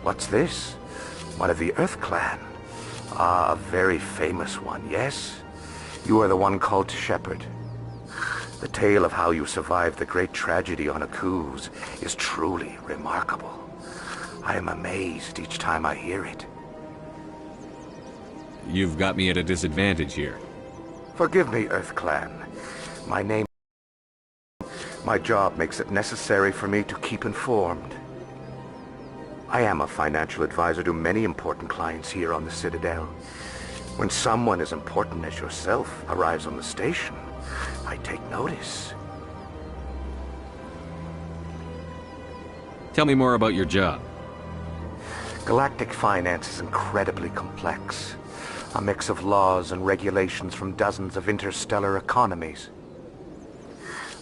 What's this? One of the Earth Clan. Ah, a very famous one, yes? You are the one called Shepard. The tale of how you survived the great tragedy on Akuz is truly remarkable. I am amazed each time I hear it. You've got me at a disadvantage here. Forgive me, Earth Clan. My job makes it necessary for me to keep informed. I am a financial advisor to many important clients here on the Citadel. When someone as important as yourself arrives on the station, I take notice. Tell me more about your job. Galactic finance is incredibly complex. A mix of laws and regulations from dozens of interstellar economies.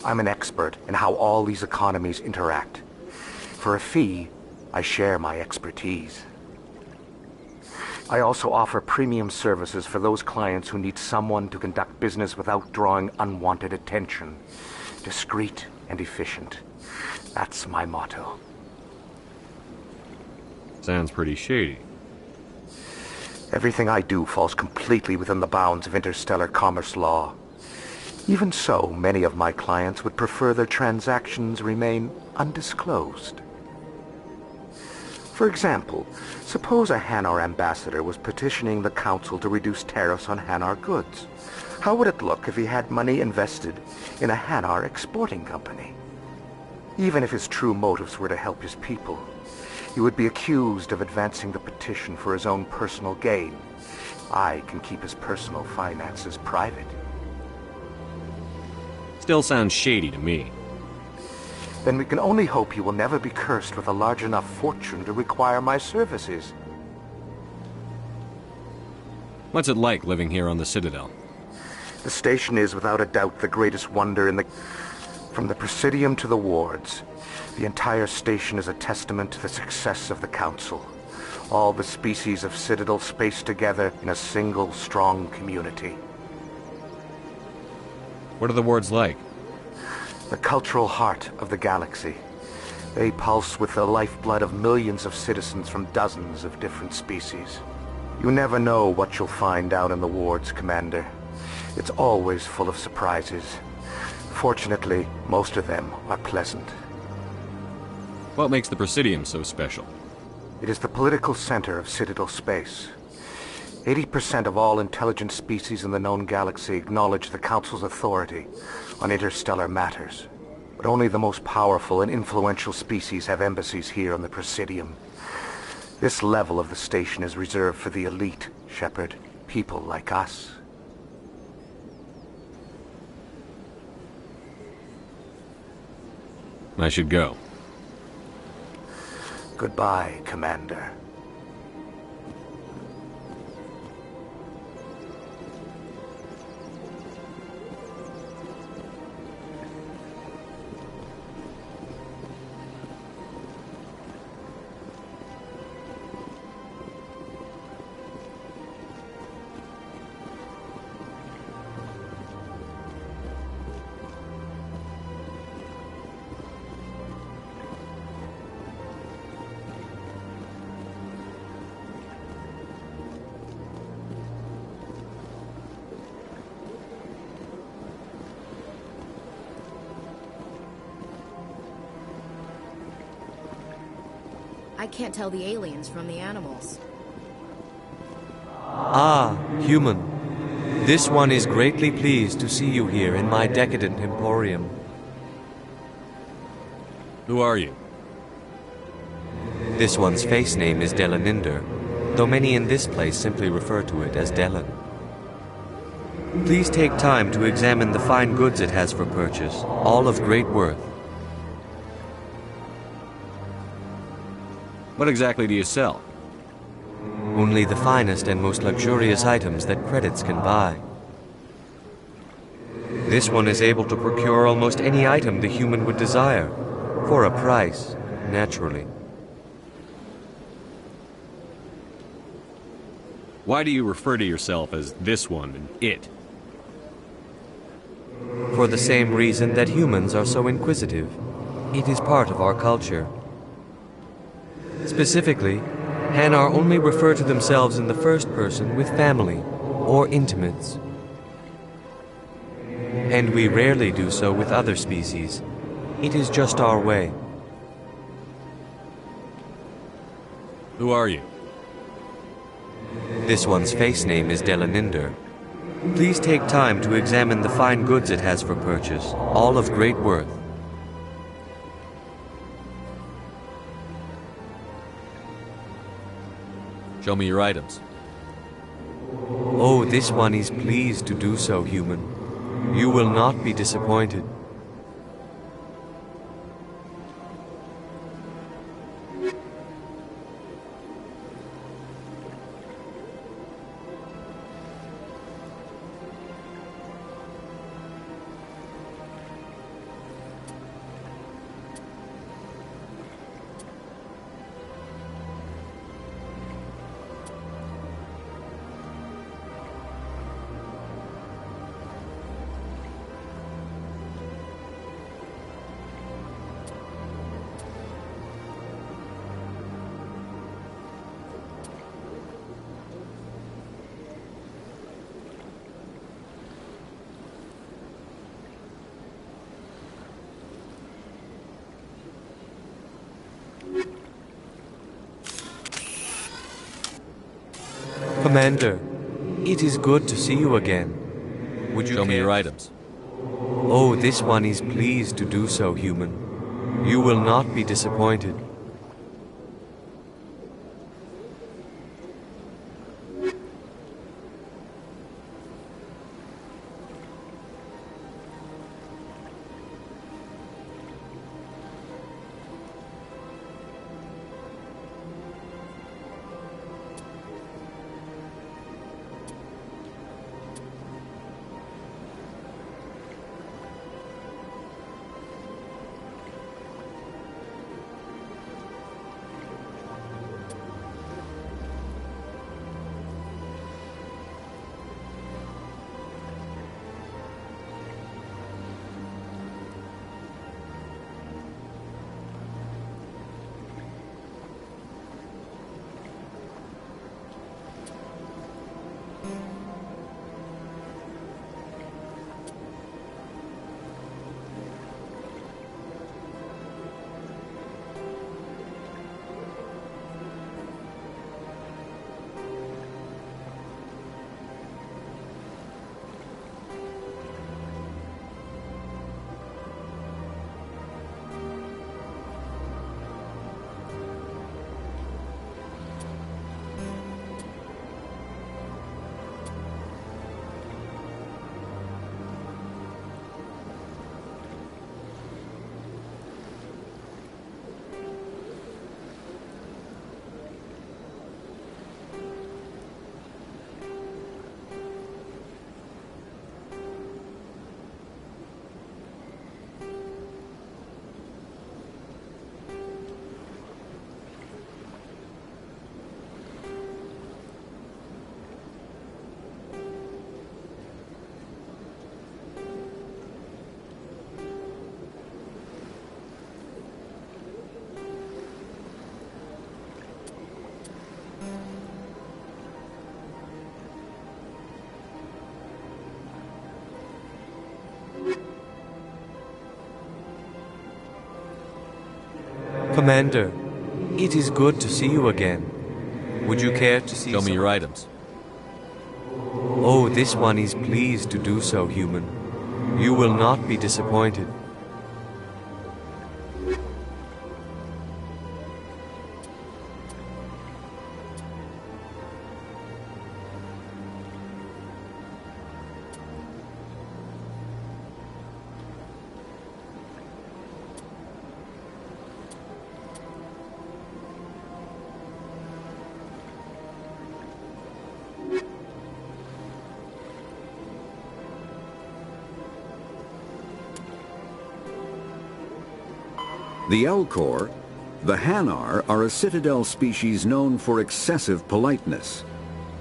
I'm an expert in how all these economies interact. For a fee, I share my expertise. I also offer premium services for those clients who need someone to conduct business without drawing unwanted attention. Discreet and efficient. That's my motto. Sounds pretty shady. Everything I do falls completely within the bounds of interstellar commerce law. Even so, many of my clients would prefer their transactions remain undisclosed. For example, suppose a Hanar ambassador was petitioning the Council to reduce tariffs on Hanar goods. How would it look if he had money invested in a Hanar exporting company? Even if his true motives were to help his people, he would be accused of advancing the petition for his own personal gain. I can keep his personal finances private. Still sounds shady to me. Then we can only hope he will never be cursed with a large enough fortune to require my services. What's it like living here on the Citadel? The station is without a doubt the greatest wonder in the... From the Presidium to the wards, the entire station is a testament to the success of the Council. All the species of Citadel spaced together in a single strong community. What are the wards like? The cultural heart of the galaxy. They pulse with the lifeblood of millions of citizens from dozens of different species. You never know what you'll find out in the wards, Commander. It's always full of surprises. Fortunately, most of them are pleasant. What makes the Presidium so special? It is the political center of Citadel space. 80% of all intelligent species in the known galaxy acknowledge the Council's authority on interstellar matters. But only the most powerful and influential species have embassies here on the Presidium. This level of the station is reserved for the elite, Shepard. People like us. I should go. Goodbye, Commander. I can't tell the aliens from the animals. Ah, human. This one is greatly pleased to see you here in my decadent emporium. Who are you? This one's face name is Delaninder, though many in this place simply refer to it as Delan. Please take time to examine the fine goods it has for purchase, all of great worth. What exactly do you sell? Only the finest and most luxurious items that credits can buy. This one is able to procure almost any item the human would desire, for a price, naturally. Why do you refer to yourself as this one and it? For the same reason that humans are so inquisitive. It is part of our culture. Specifically, Hanar only refer to themselves in the first person with family or intimates. And we rarely do so with other species. It is just our way. Who are you? This one's face name is Delaninder. Please take time to examine the fine goods it has for purchase, all of great worth. Show me your items. Oh, this one is pleased to do so, human. You will not be disappointed. Commander, it is good to see you again. Would you Show me your items. Oh, this one is pleased to do so, human. You will not be disappointed. Commander, it is good to see you again. Would you care to see Show me your items. Oh, this one is pleased to do so, human. You will not be disappointed. The Elcor, the Hanar, are a citadel species known for excessive politeness.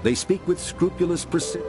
They speak with scrupulous precision.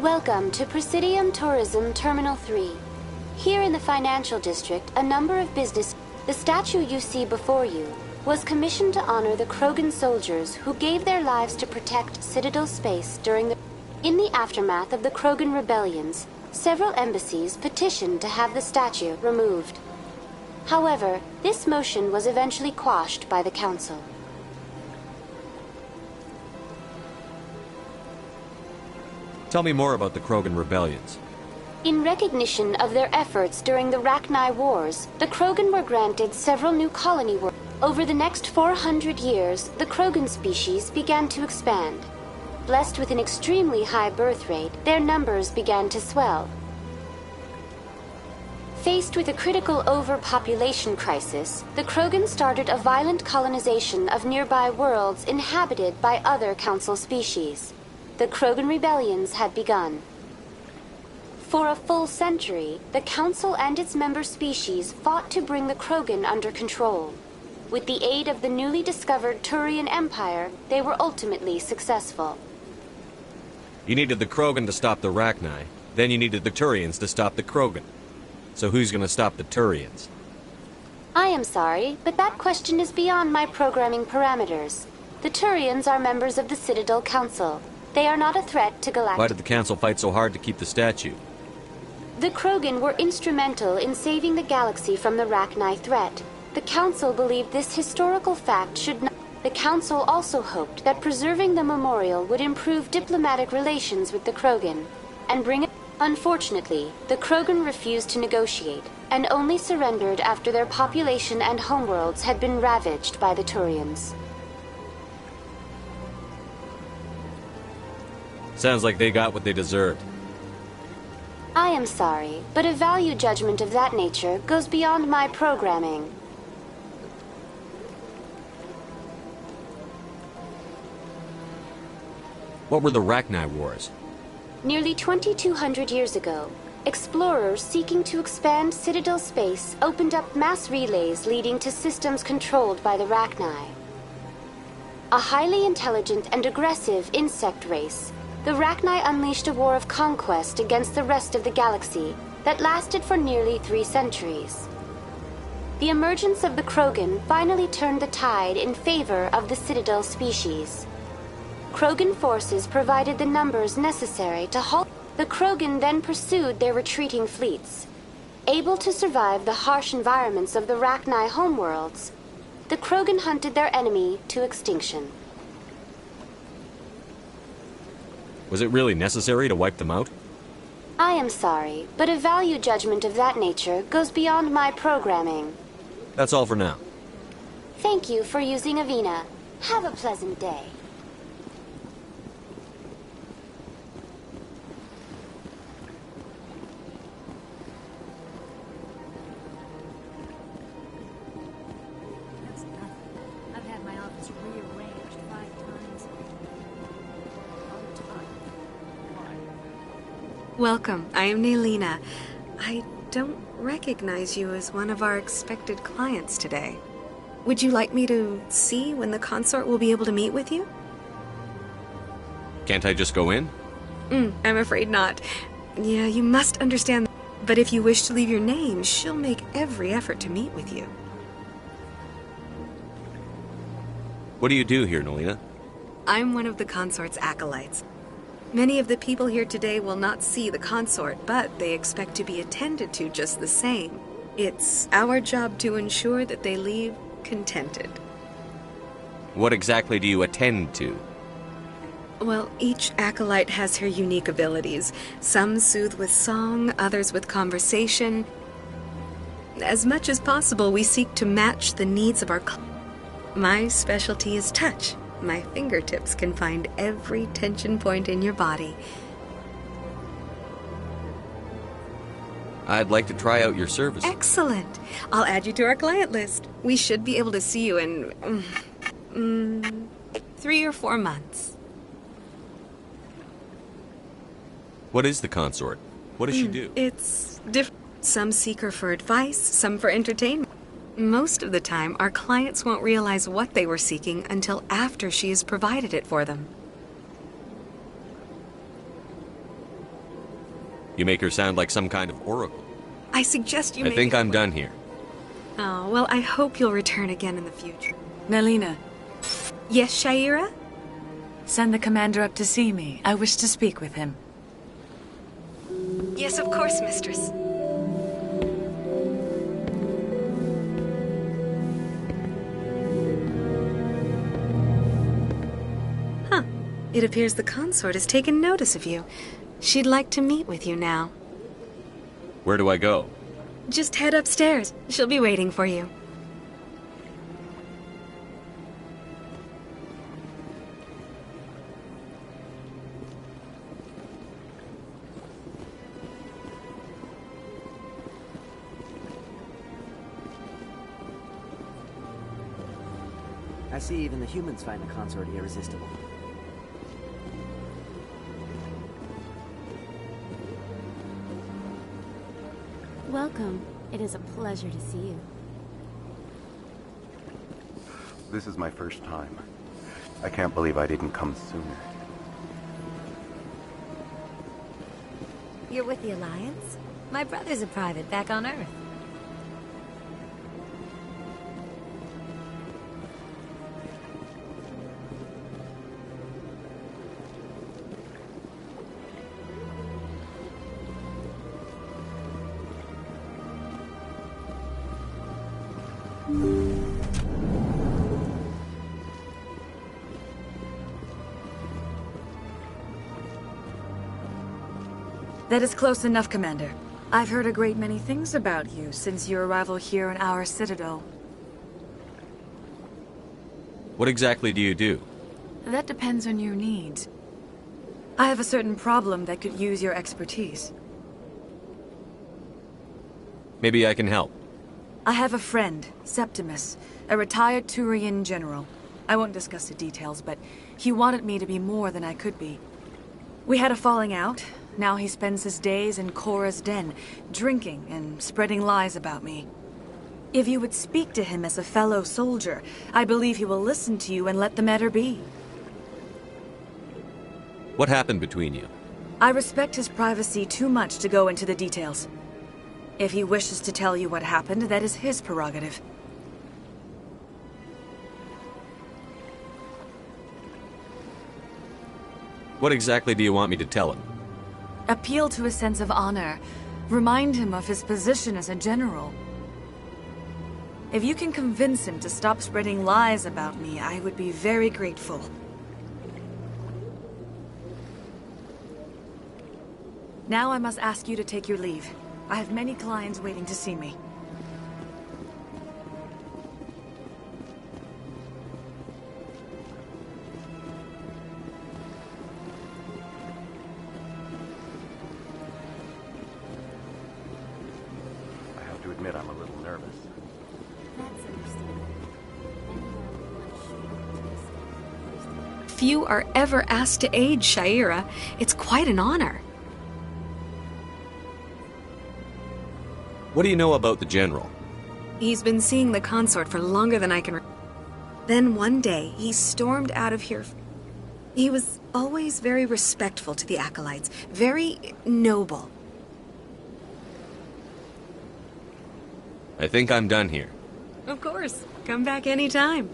Welcome to Presidium Tourism Terminal 3. Here in the financial district, a number of business... The statue you see before you was commissioned to honor the Krogan soldiers who gave their lives to protect Citadel space during the... In the aftermath of the Krogan rebellions, several embassies petitioned to have the statue removed. However, this motion was eventually quashed by the Council. Tell me more about the Krogan rebellions. In recognition of their efforts during the Rachni Wars, the Krogan were granted several new colony worlds. Over the next 400 years, the Krogan species began to expand. Blessed with an extremely high birth rate, their numbers began to swell. Faced with a critical overpopulation crisis, the Krogan started a violent colonization of nearby worlds inhabited by other Council species. The Krogan rebellions had begun. For a full century, the Council and its member species fought to bring the Krogan under control. With the aid of the newly discovered Turian Empire, they were ultimately successful. You needed the Krogan to stop the Rachni, then you needed the Turians to stop the Krogan. So who's gonna stop the Turians? I am sorry, but that question is beyond my programming parameters. The Turians are members of the Citadel Council. They are not a threat to Galactic... Why did the Council fight so hard to keep the statue? The Krogan were instrumental in saving the galaxy from the Rachni threat. The Council believed this historical fact should not... The Council also hoped that preserving the memorial would improve diplomatic relations with the Krogan, and bring it... Unfortunately, the Krogan refused to negotiate, and only surrendered after their population and homeworlds had been ravaged by the Turians. Sounds like they got what they deserved. I am sorry, but a value judgment of that nature goes beyond my programming. What were the Rachni Wars? Nearly 2,200 years ago, explorers seeking to expand Citadel space opened up mass relays leading to systems controlled by the Rachni. A highly intelligent and aggressive insect race, the Rachni unleashed a war of conquest against the rest of the galaxy that lasted for nearly 3 centuries. The emergence of the Krogan finally turned the tide in favor of the Citadel species. Krogan forces provided the numbers necessary to halt. The Krogan then pursued their retreating fleets. Able to survive the harsh environments of the Rachni homeworlds, the Krogan hunted their enemy to extinction. Was it really necessary to wipe them out? I am sorry, but a value judgment of that nature goes beyond my programming. That's all for now. Thank you for using Avina. Have a pleasant day. That's nothing. I've had my office rearranged 5 times. Welcome. I am Nelina. I don't recognize you as one of our expected clients today. Would you like me to see when the consort will be able to meet with you? Can't I just go in? I'm afraid not. Yeah, you must understand. But if you wish to leave your name, she'll make every effort to meet with you. What do you do here, Nelina? I'm one of the consort's acolytes. Many of the people here today will not see the consort, but they expect to be attended to just the same. It's our job to ensure that they leave contented. What exactly do you attend to? Well, each acolyte has her unique abilities. Some soothe with song, others with conversation. As much as possible, we seek to match the needs of our My specialty is touch. My fingertips can find every tension point in your body. I'd like to try out your service. Excellent. I'll add you to our client list. We should be able to see you in 3 or 4 months. What is the consort? What does she do? It's different. Some seek her for advice, some for entertainment. Most of the time, our clients won't realize what they were seeking until after she has provided it for them. You make her sound like some kind of oracle. I suggest you I think I'm done here. Oh, well, I hope you'll return again in the future. Nelina, Yes, Shaira? send the commander up to see me. I wish to speak with him. Yes, of course, mistress. It appears the consort has taken notice of you. She'd like to meet with you now. Where do I go? Just head upstairs. She'll be waiting for you. I see even the humans find the consort irresistible. Welcome. It is a pleasure to see you. This is my first time. I can't believe I didn't come sooner. You're with the Alliance? My brother's a private back on Earth. That is close enough, Commander. I've heard a great many things about you since your arrival here in our citadel. What exactly do you do? That depends on your needs. I have a certain problem that could use your expertise. Maybe I can help. I have a friend, Septimus, a retired Turian general. I won't discuss the details, but he wanted me to be more than I could be. We had a falling out. Now he spends his days in Korra's den, drinking and spreading lies about me. If you would speak to him as a fellow soldier, I believe he will listen to you and let the matter be. What happened between you? I respect his privacy too much to go into the details. If he wishes to tell you what happened, that is his prerogative. What exactly do you want me to tell him? Appeal to a sense of honor. Remind him of his position as a general. If you can convince him to stop spreading lies about me, I would be very grateful. Now I must ask you to take your leave. I have many clients waiting to see me. I have to admit I'm a little nervous. That's understandable. Anyone would want to shoot up to the state. Few are ever asked to aid Sha'ira. It's quite an honor. What do you know about the General? He's been seeing the consort for longer than I can Then one day, he stormed out of here. He was always very respectful to the acolytes, very noble. I think I'm done here. Of course. Come back anytime.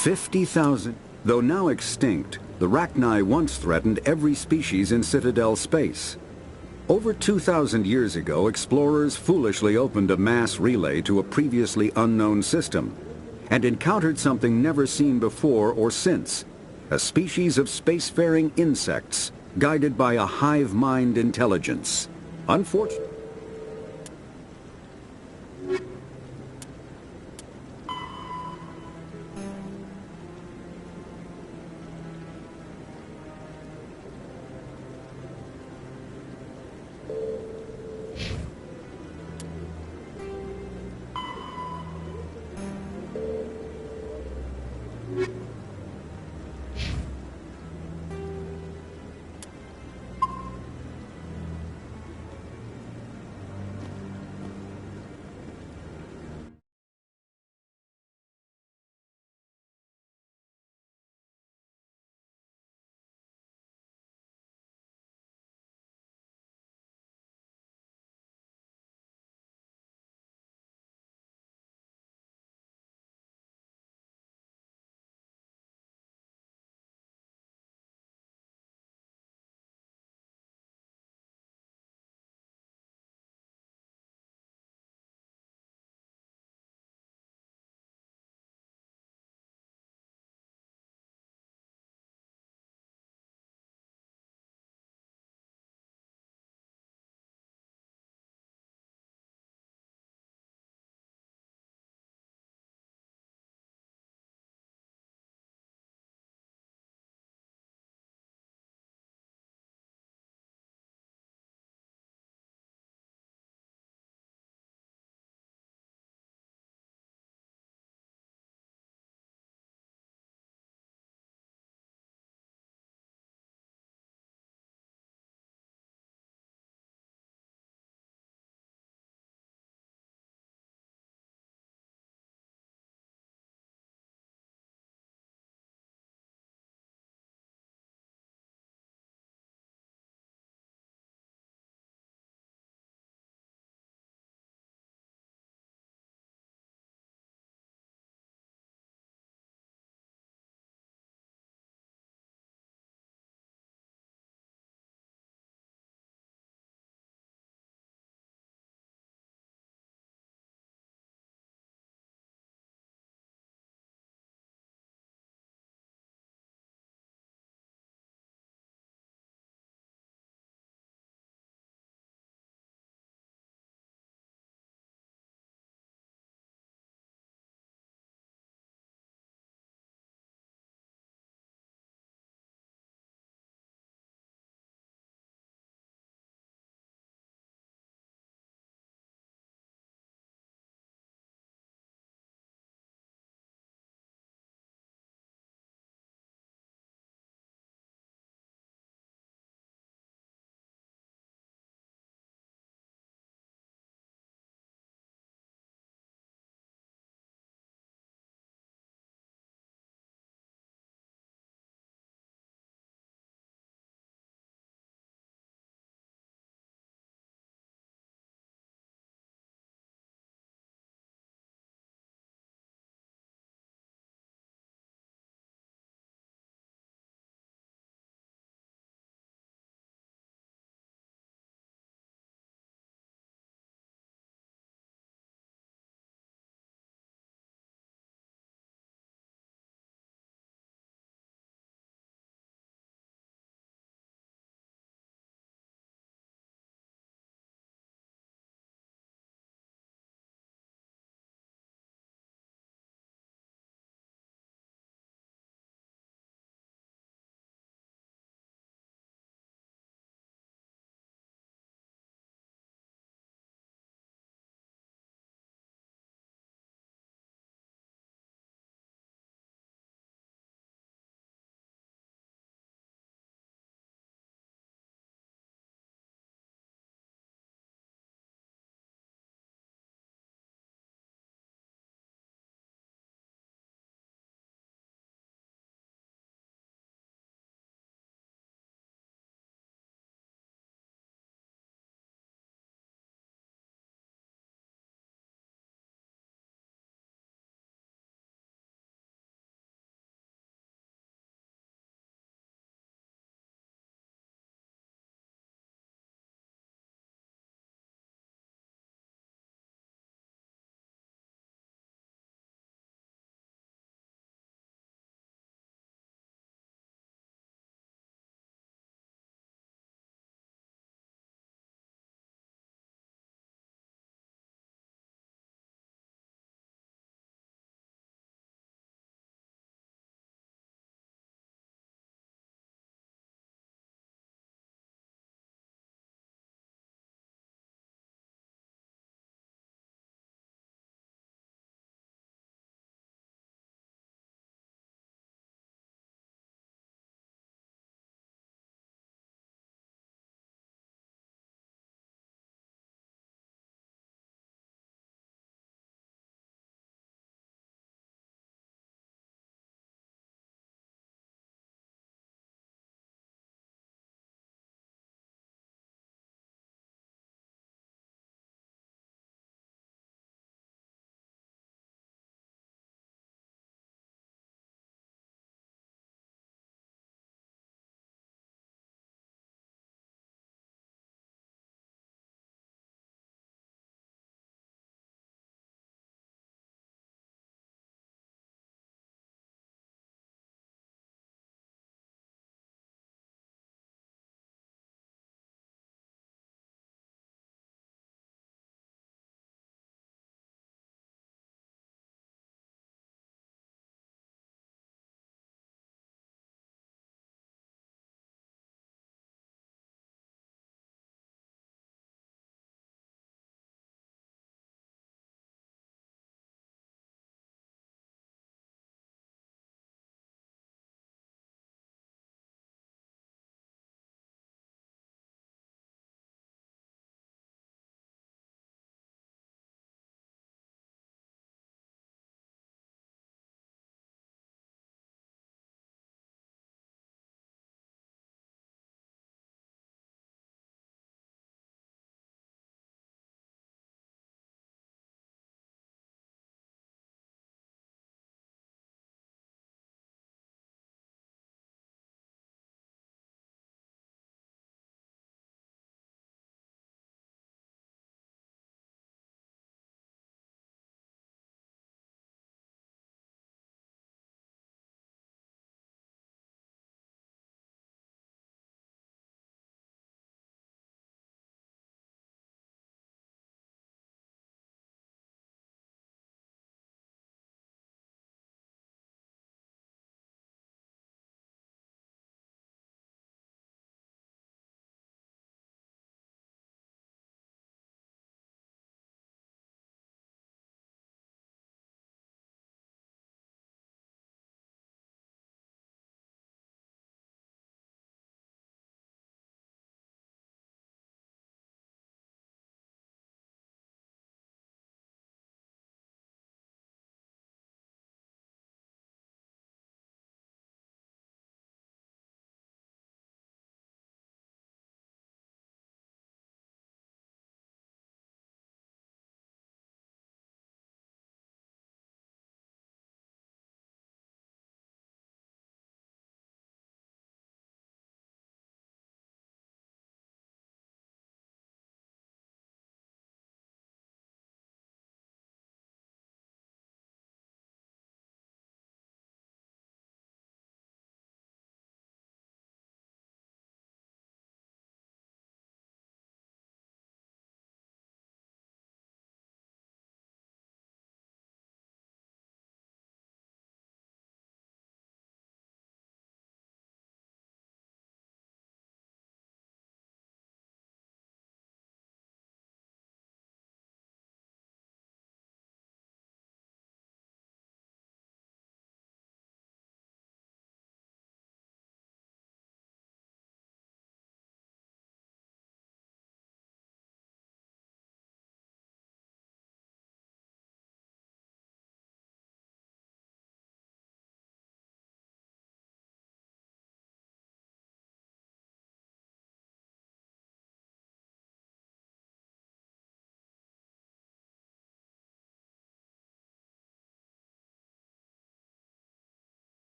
"50,000. Though now extinct, the Rachni once threatened every species in Citadel space. Over 2,000 years ago, explorers foolishly opened a mass relay to a previously unknown system and encountered something never seen before or since, a species of spacefaring insects guided by a hive mind intelligence. Unfortunately,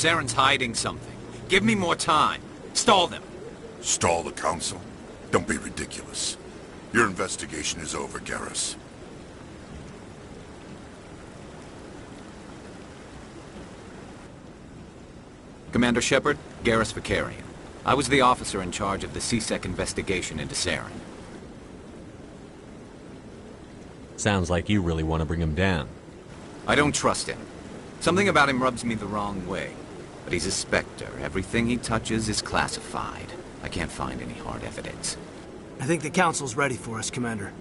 Saren's hiding something. Give me more time. Stall them. Stall the Council? Don't be ridiculous. Your investigation is over, Garrus. Commander Shepard, Garrus Vakarian. I was the officer in charge of the C-Sec investigation into Saren. Sounds like you really want to bring him down. I don't trust him. Something about him rubs me the wrong way. But he's a Spectre. Everything he touches is classified. I can't find any hard evidence. I think the Council's ready for us, Commander.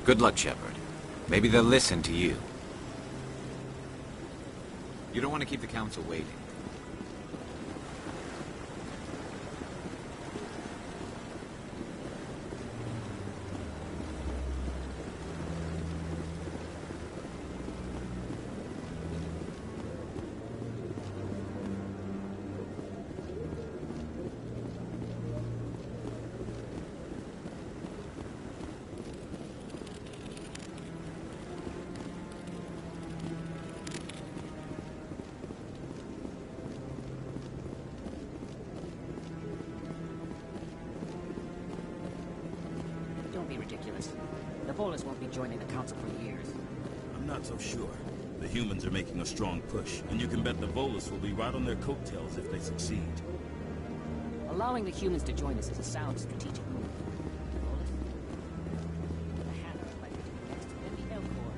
Good luck, Shepard. Maybe they'll listen to you. You don't want to keep the Council waiting. The Volus won't be joining the Council for years. I'm not so sure. The humans are making a strong push, and you can bet the Volus will be right on their coattails if they succeed. Allowing the humans to join us is a sound strategic move. The Volus? The Hanna are likely to be next, then the Elcor.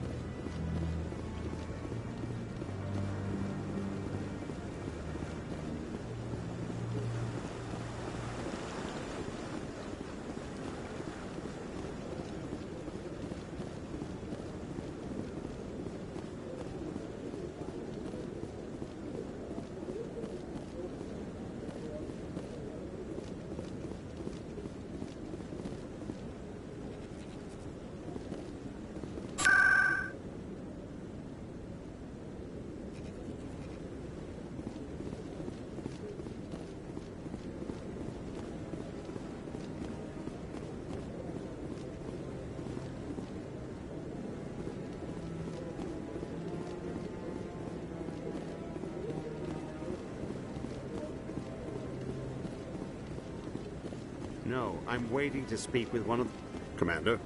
No, I'm waiting to speak with one of... Commander?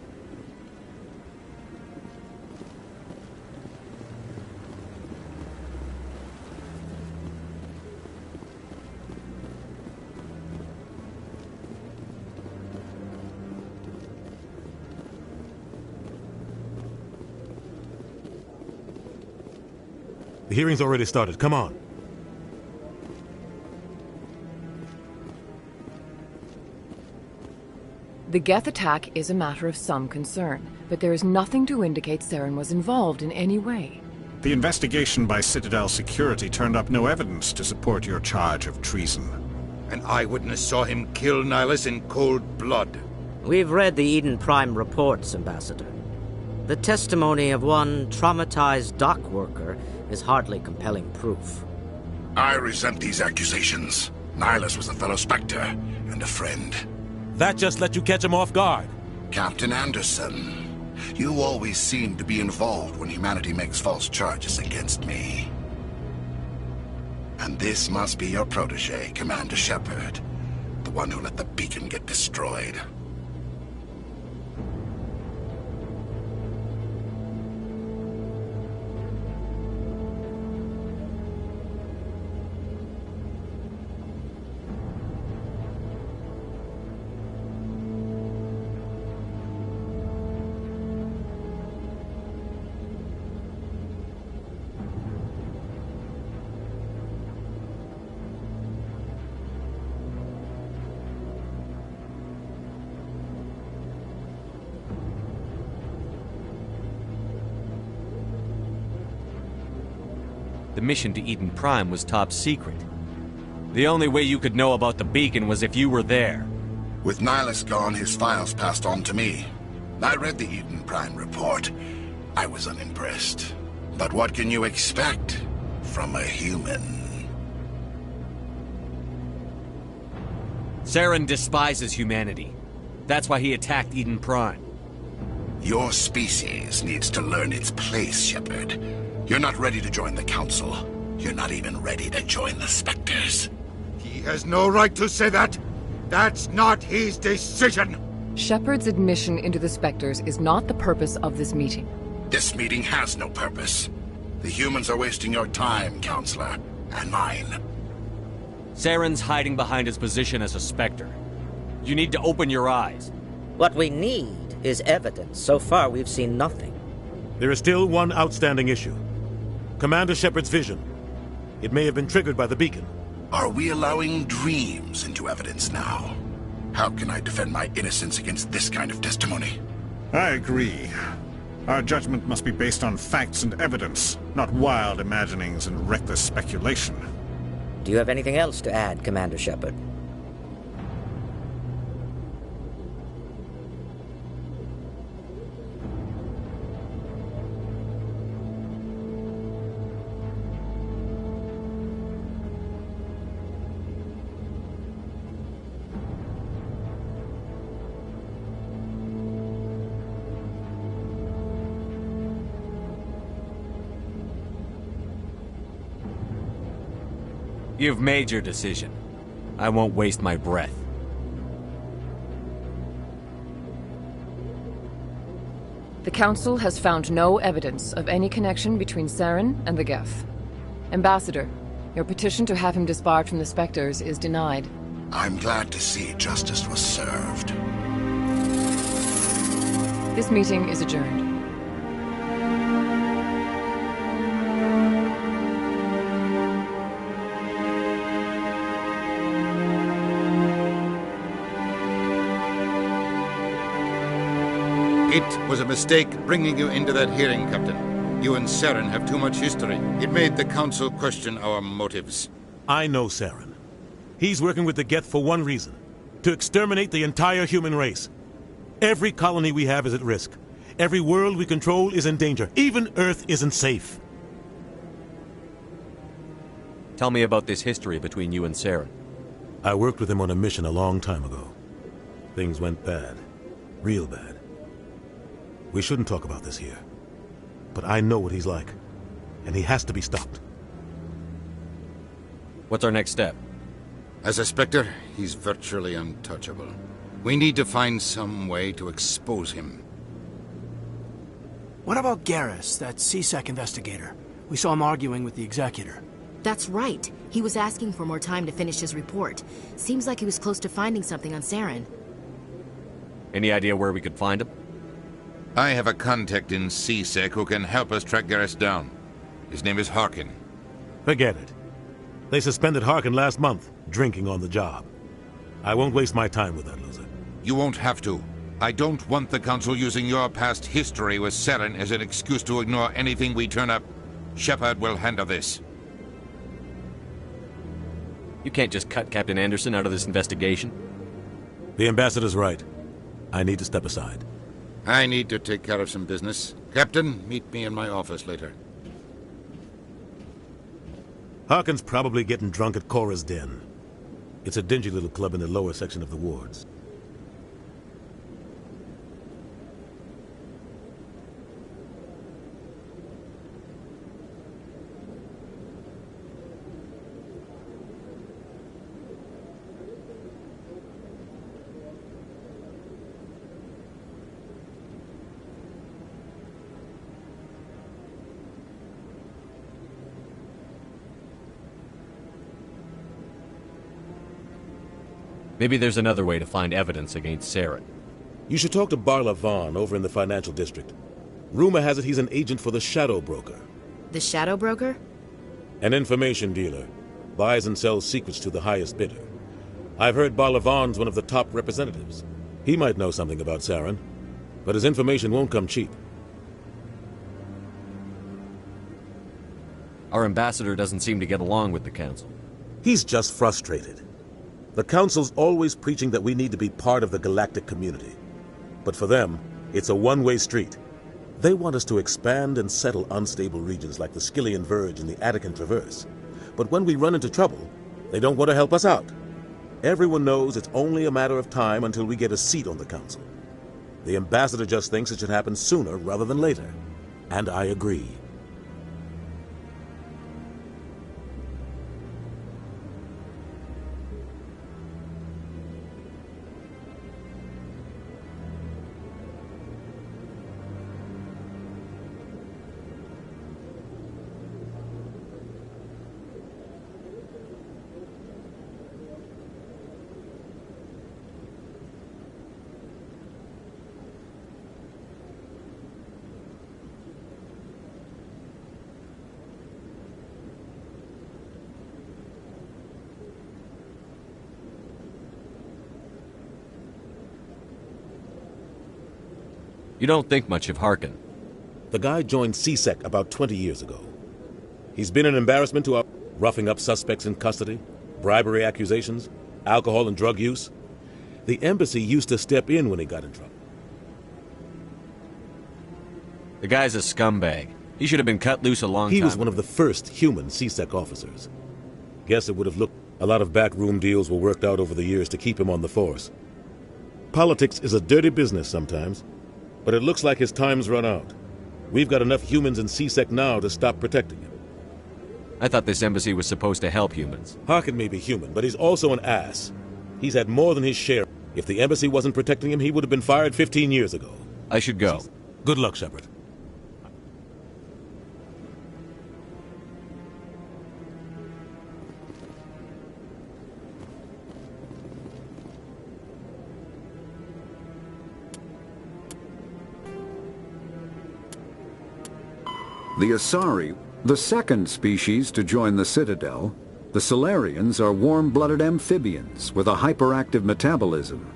The hearing's already started. Come on. The Geth attack is a matter of some concern, but there is nothing to indicate Saren was involved in any way. The investigation by Citadel Security turned up no evidence to support your charge of treason. An eyewitness saw him kill Nihilus in cold blood. We've read the Eden Prime reports, Ambassador. The testimony of one traumatized dock worker is hardly compelling proof. I resent these accusations. Nihilus was a fellow Spectre and a friend. That just let you catch him off guard. Captain Anderson, you always seem to be involved when humanity makes false charges against me. And this must be your protege, Commander Shepard, the one who let the beacon get destroyed. The mission to Eden Prime was top secret. The only way you could know about the beacon was if you were there. With Nihilus gone, his files passed on to me. I read the Eden Prime report. I was unimpressed. But what can you expect from a human? Saren despises humanity. That's why he attacked Eden Prime. Your species needs to learn its place, Shepard. You're not ready to join the Council. You're not even ready to join the Spectres. He has no right to say that. That's not his decision. Shepard's admission into the Spectres is not the purpose of this meeting. This meeting has no purpose. The humans are wasting your time, Counselor, and mine. Saren's hiding behind his position as a Spectre. You need to open your eyes. What we need is evidence. So far, we've seen nothing. There is still one outstanding issue. Commander Shepard's vision. It may have been triggered by the beacon. Are we allowing dreams into evidence now? How can I defend my innocence against this kind of testimony? I agree. Our judgment must be based on facts and evidence, not wild imaginings and reckless speculation. Do you have anything else to add, Commander Shepard? You've made your decision. I won't waste my breath. The Council has found no evidence of any connection between Saren and the Geth. Ambassador, your petition to have him disbarred from the Spectres is denied. I'm glad to see justice was served. This meeting is adjourned. It was a mistake bringing you into that hearing, Captain. You and Saren have too much history. It made the Council question our motives. I know Saren. He's working with the Geth for one reason. To exterminate the entire human race. Every colony we have is at risk. Every world we control is in danger. Even Earth isn't safe. Tell me about this history between you and Saren. I worked with him on a mission a long time ago. Things went bad. Real bad. We shouldn't talk about this here. But I know what he's like. And he has to be stopped. What's our next step? As a Spectre, he's virtually untouchable. We need to find some way to expose him. What about Garrus, that C-Sec investigator? We saw him arguing with the Executor. That's right. He was asking for more time to finish his report. Seems like he was close to finding something on Saren. Any idea where we could find him? I have a contact in C-Sec who can help us track Garrus down. His name is Harkin. Forget it. They suspended Harkin last month, drinking on the job. I won't waste my time with that loser. You won't have to. I don't want the Council using your past history with Saren as an excuse to ignore anything we turn up. Shepard will handle this. You can't just cut Captain Anderson out of this investigation. The Ambassador's right. I need to step aside. I need to take care of some business. Captain, meet me in my office later. Harkin's probably getting drunk at Cora's Den. It's a dingy little club in the lower section of the wards. Maybe there's another way to find evidence against Saren. You should talk to Barla Vaughn over in the financial district. Rumor has it he's an agent for the Shadow Broker. The Shadow Broker? An information dealer. Buys and sells secrets to the highest bidder. I've heard Barla Vaughn's one of the top representatives. He might know something about Saren, but his information won't come cheap. Our ambassador doesn't seem to get along with the Council. He's just frustrated. The Council's always preaching that we need to be part of the galactic community. But for them, it's a one-way street. They want us to expand and settle unstable regions like the Skillian Verge and the Attican Traverse. But when we run into trouble, they don't want to help us out. Everyone knows it's only a matter of time until we get a seat on the Council. The Ambassador just thinks it should happen sooner rather than later. And I agree. You don't think much of Harkin. The guy joined CSEC about 20 years ago. He's been an embarrassment to our roughing up suspects in custody, bribery accusations, alcohol and drug use. The embassy used to step in when he got in trouble. The guy's a scumbag. He should have been cut loose a long time. He was one of the first human CSEC officers. Guess it would have looked... A lot of backroom deals were worked out over the years to keep him on the force. Politics is a dirty business sometimes, but it looks like his time's run out. We've got enough humans in CSEC now to stop protecting him. I thought this embassy was supposed to help humans. Harkin may be human, but he's also an ass. He's had more than his share. If the embassy wasn't protecting him, he would have been fired 15 years ago. I should go. Good luck, Shepard. The Asari, the second species to join the Citadel, the Salarians are warm-blooded amphibians with a hyperactive metabolism.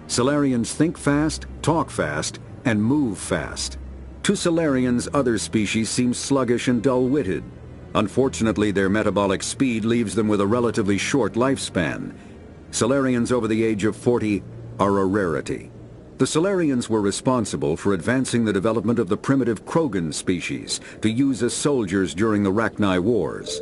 Salarians think fast, talk fast, and move fast. To Salarians, other species seem sluggish and dull-witted. Unfortunately, their metabolic speed leaves them with a relatively short lifespan. Salarians over the age of 40 are a rarity. The Salarians were responsible for advancing the development of the primitive Krogan species to use as soldiers during the Rachni Wars.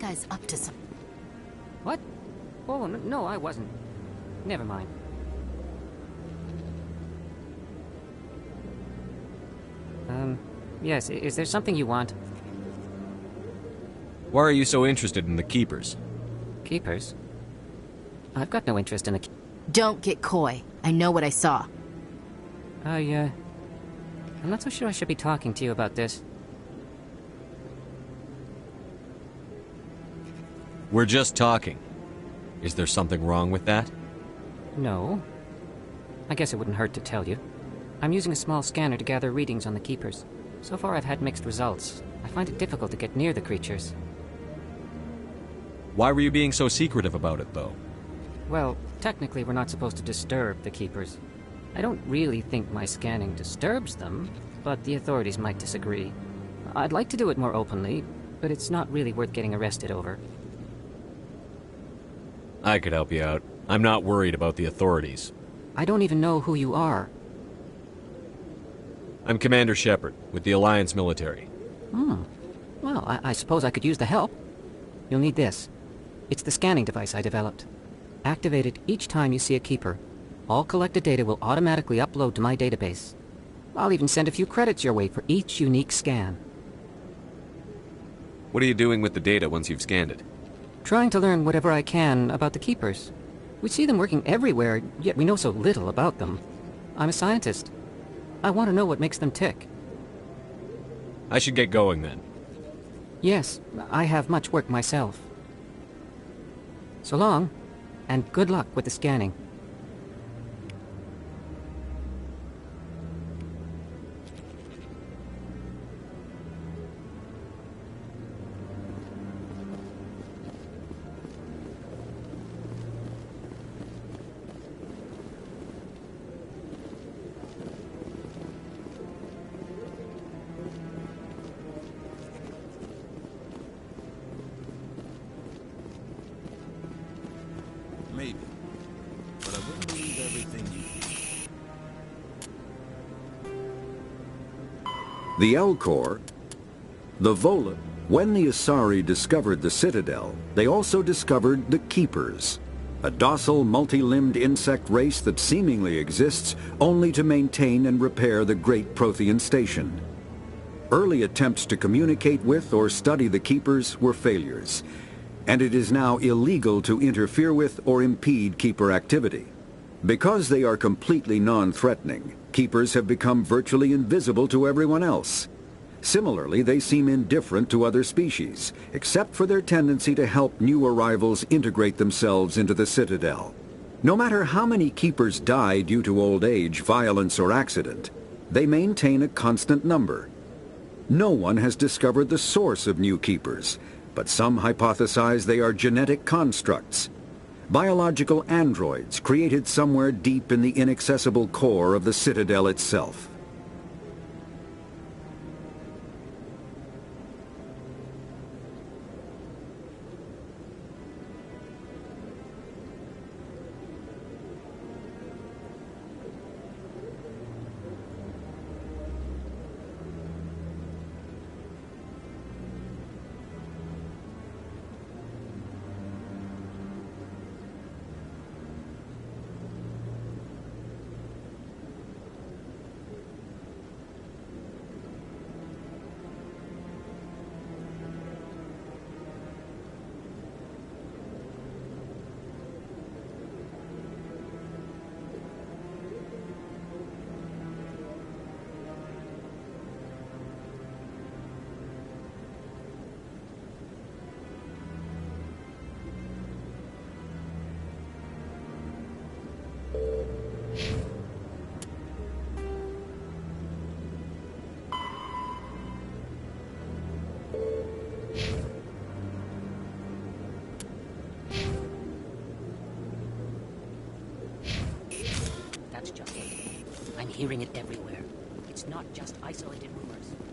Guy's up to some... What? Oh, no, I wasn't. Never mind. Yes, is there something you want? Why are you so interested in the Keepers? Keepers? I've got no interest in the... Don't get coy. I know what I saw. I'm not so sure I should be talking to you about this. We're just talking. Is there something wrong with that? No. I guess it wouldn't hurt to tell you. I'm using a small scanner to gather readings on the Keepers. So far I've had mixed results. I find it difficult to get near the creatures. Why were you being so secretive about it, though? Well, technically we're not supposed to disturb the Keepers. I don't really think my scanning disturbs them, but the authorities might disagree. I'd like to do it more openly, but it's not really worth getting arrested over. I could help you out. I'm not worried about the authorities. I don't even know who you are. I'm Commander Shepard, with the Alliance military. Well, I suppose I could use the help. You'll need this. It's the scanning device I developed. Activate it each time you see a Keeper. All collected data will automatically upload to my database. I'll even send a few credits your way for each unique scan. What are you doing with the data once you've scanned it? Trying to learn whatever I can about the Keepers. We see them working everywhere, yet we know so little about them. I'm a scientist. I want to know what makes them tick. I should get going then. Yes, I have much work myself. So long, and good luck with the scanning. Maybe. But I wouldn't believe everything you... The Elcor, the Vola. When the Asari discovered the Citadel, they also discovered the Keepers, a docile, multi-limbed insect race that seemingly exists only to maintain and repair the Great Prothean Station. Early attempts to communicate with or study the Keepers were failures, and it is now illegal to interfere with or impede Keeper activity. Because they are completely non-threatening, Keepers have become virtually invisible to everyone else. Similarly, they seem indifferent to other species, except for their tendency to help new arrivals integrate themselves into the Citadel. No matter how many Keepers die due to old age, violence, or accident, they maintain a constant number. No one has discovered the source of new Keepers, but some hypothesize they are genetic constructs, biological androids created somewhere deep in the inaccessible core of the Citadel itself. That's just it. I'm hearing it everywhere. It's not just isolated rumors.